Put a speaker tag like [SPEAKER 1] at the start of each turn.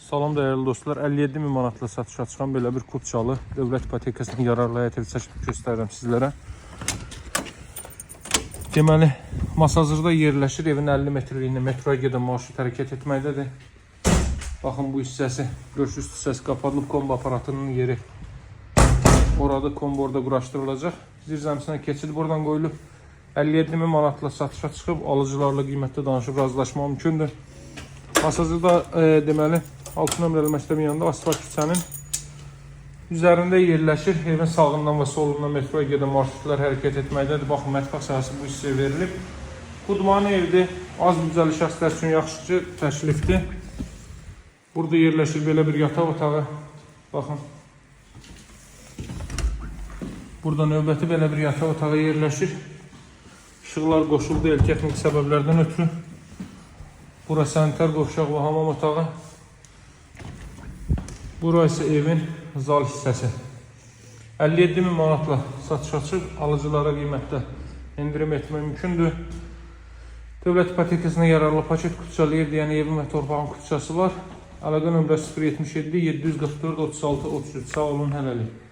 [SPEAKER 1] Salam dəyərli dostlar, 57 min manatla satışa çıxan belə bir Kupçalı dövlət ipotekasının yararlı həyat evi çəkib göstərirəm sizlərə. Deməli, Masazırda yerləşir, evin 50 metrliyində metroya gedən marşrut hərəkət etməkdədir. Baxın, bu hissəsi, görüş üst hissəsi qapadılıb, kombo aparatının yeri orada, kombo orada quraşdırılacaq. Zirzəmisinə keçid buradan qoyulub, 57 min manatla satışa çıxıb, alıcılarla qiymətdə danışıb razılaşma mümkündür. Masazırda deməli 6 nömrəli məktəbin yanında asfalt küçənin üzərində yerləşir. Evin sağından və solundan metroya gedən marşrutlar hərəkət etməkdədir. Baxın, mətbəx sahəsi bu hissəyə verilib. Qudmani evdir. Az büdcəli şəxslər üçün yaxşı təklifdir. Burada yerləşir belə bir yataq otağı. Baxın. Burada növbəti belə bir yataq otağı yerləşir. İşıqlar qoşuldu el texniki səbəblərdən ötürü. Bura sanitar qovşaq və hamam otağı. Bura isə evin zal hissəsi. 57 min manatla satış açıb, alıcılara qiymətdə endirim etmək mümkündür. Dövlət ipotekasına yararlı paket Kupçalı yer deyən evin və torpağın Kupçası var. Əlaqə nömrə 077 744 36 33. Sağ olun, hələlik.